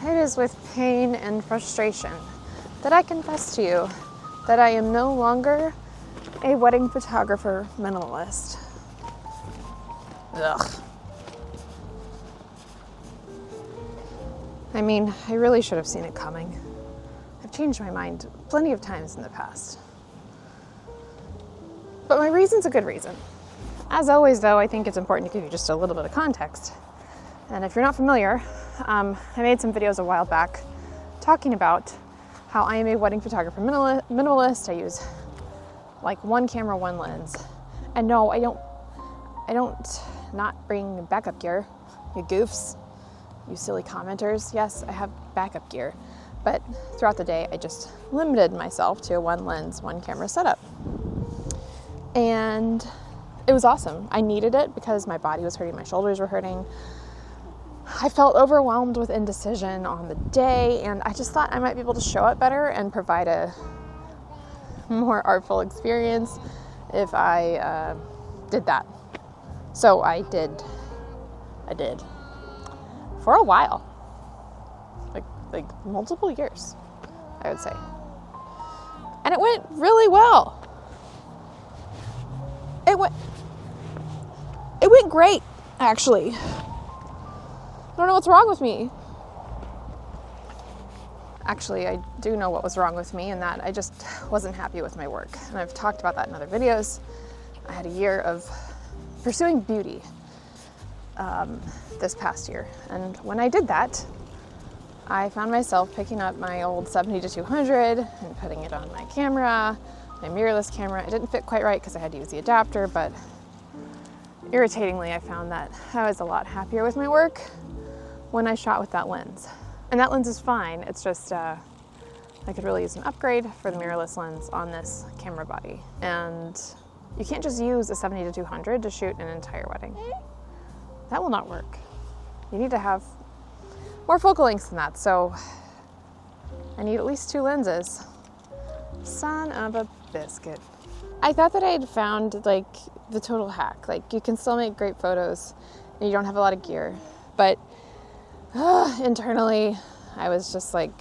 It is with pain and frustration that I confess to you that I am no longer a wedding photographer minimalist. Ugh. I mean, I really should have seen it coming. I've changed my mind plenty of times in the past. But my reason's a good reason. As always, though, I think it's important to give you just a little bit of context. And if you're not familiar, I made some videos a while back talking about how I am a wedding photographer minimalist. I use like one camera, one lens. And no, I don't not bring backup gear, you goofs, you silly commenters. Yes, I have backup gear, but throughout the day, I just limited myself to a one lens, one camera setup. And it was awesome. I needed it because my body was hurting, my shoulders were hurting. I felt overwhelmed with indecision on the day, and I just thought I might be able to show up better and provide a more artful experience if I did that. So I did for a while, like multiple years, I would say, and it went really well. It went great, actually. I don't know what's wrong with me. Actually, I do know what was wrong with me, and that I just wasn't happy with my work. And I've talked about that in other videos. I had a year of pursuing beauty this past year. And when I did that, I found myself picking up my old 70-200 and putting it on my camera, my mirrorless camera. It didn't fit quite right because I had to use the adapter, but irritatingly, I found that I was a lot happier with my work when I shot with that lens. And that lens is fine. It's just, I could really use an upgrade for the mirrorless lens on this camera body. And you can't just use a 70-200 to shoot an entire wedding. That will not work. You need to have more focal lengths than that. So I need at least two lenses. Son of a biscuit. I thought that I had found like the total hack. Like you can still make great photos and you don't have a lot of gear, but internally I was just like,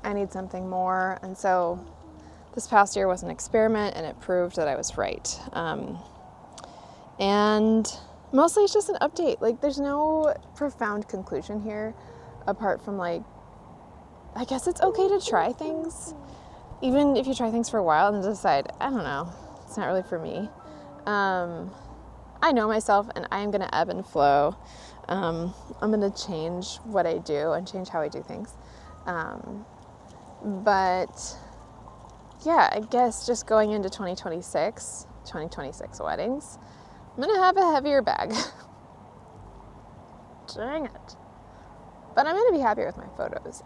I need something more. And so this past year was an experiment, and it proved that I was right. And mostly it's just an update. Like there's no profound conclusion here apart from like, I guess it's okay to try things. Even if you try things for a while and decide, I don't know, it's not really for me. I know myself, and I am going to ebb and flow. I'm going to change what I do and change how I do things. But yeah, I guess just going into 2026 weddings, I'm going to have a heavier bag. Dang it. But I'm going to be happier with my photos.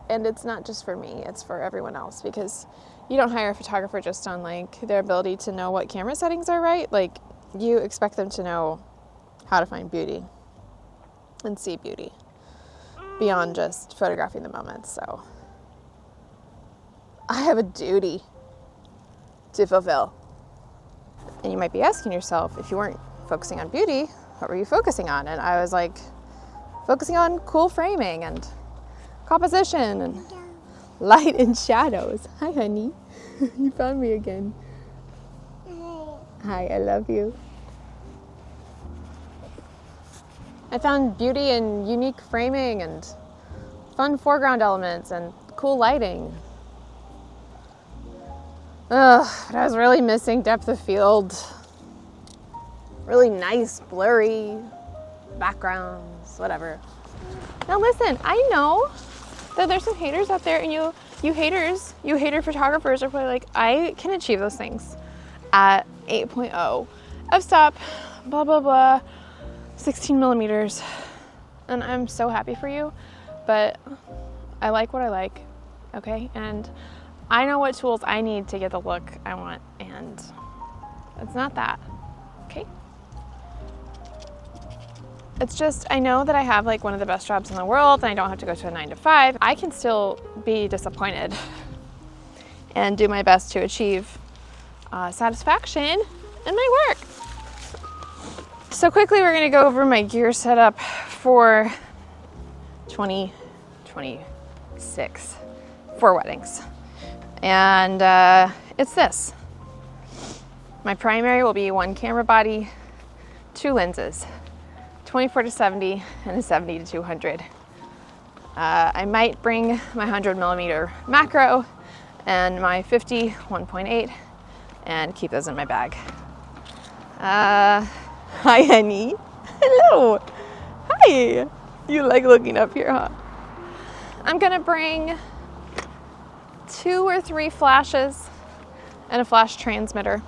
And it's not just for me, it's for everyone else, because you don't hire a photographer just on like their ability to know what camera settings are right. Like you expect them to know how to find beauty and see beauty beyond just photographing the moments. So I have a duty to fulfill. And you might be asking yourself, if you weren't focusing on beauty, what were you focusing on? And I was like, focusing on cool framing and composition and light and shadows. Hi, honey. You found me again. Hi, I love you. I found beauty in unique framing and fun foreground elements and cool lighting. But I was really missing depth of field. Really nice, blurry backgrounds, whatever. Now listen, I know that there's some haters out there, and you hater photographers are probably like, I can achieve those things at 8.0 f-stop, blah, blah, blah, 16 millimeters. And I'm so happy for you, but I like what I like, okay? And I know what tools I need to get the look I want, and it's not that, okay? It's just, I know that I have like one of the best jobs in the world and I don't have to go to a 9-to-5. I can still be disappointed and do my best to achieve satisfaction in my work. So quickly, we're gonna go over my gear setup for 2026 for weddings. And it's this. My primary will be one camera body, 2 lenses, 24-70 and a 70-200. I might bring my 100mm macro and my 50 1.8 and keep those in my bag. Hi, honey. Hello. Hi. You like looking up here, huh? I'm gonna bring 2 or 3 flashes and a flash transmitter,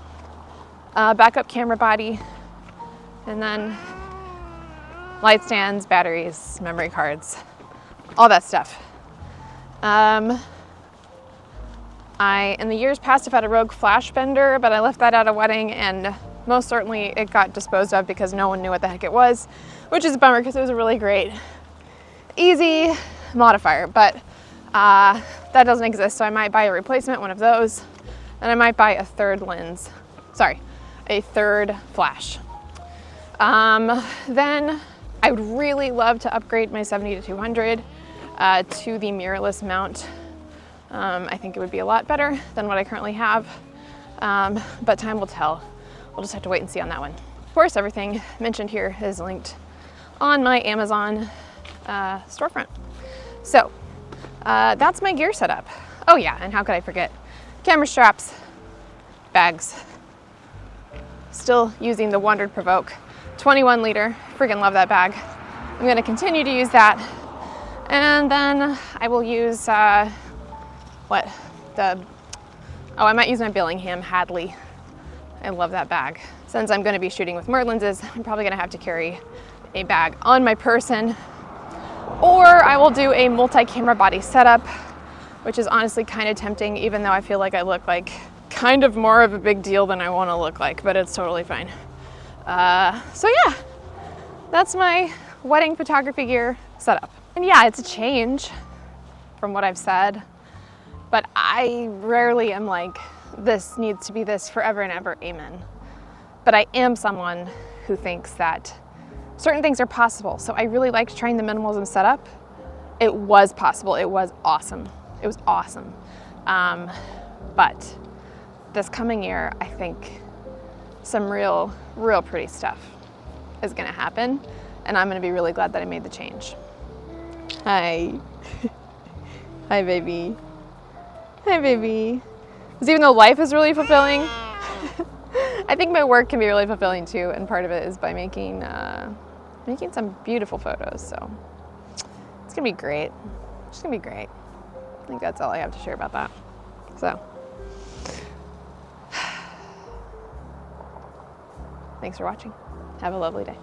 backup camera body, and then light stands, batteries, memory cards, all that stuff. I, in the years past, have had a Rogue flash bender, but I left that at a wedding, and most certainly it got disposed of because no one knew what the heck it was, which is a bummer because it was a really great, easy modifier, but that doesn't exist, so I might buy a replacement one of those, and I might buy a third flash. Then I would really love to upgrade my 70-200 to the mirrorless mount. I think it would be a lot better than what I currently have, but time will tell. We'll just have to wait and see on that one. Of course, everything mentioned here is linked on my Amazon storefront. So that's my gear setup. Oh yeah, and how could I forget? Camera straps, bags. Still using the Wandered Provoke 21 liter. Freaking love that bag. I'm gonna continue to use that. And then I will use, I might use my Billingham Hadley. I love that bag. Since I'm gonna be shooting with Merlins, I'm probably gonna have to carry a bag on my person, or I will do a multi-camera body setup, which is honestly kind of tempting, even though I feel like I look like kind of more of a big deal than I want to look like, but it's totally fine. So yeah, that's my wedding photography gear setup. And yeah, it's a change from what I've said, but I rarely am like, this needs to be this forever and ever, amen. But I am someone who thinks that certain things are possible. So I really liked trying the minimalism setup. It was possible, it was awesome. It was awesome. But this coming year, I think some real pretty stuff is gonna happen, and I'm gonna be really glad that I made the change. Hi. Hi, baby. Hi, baby. Because even though life is really fulfilling, I think my work can be really fulfilling too, and part of it is by making some beautiful photos, so it's gonna be great. It's gonna be great. I think that's all I have to share about that. So, thanks for watching. Have a lovely day.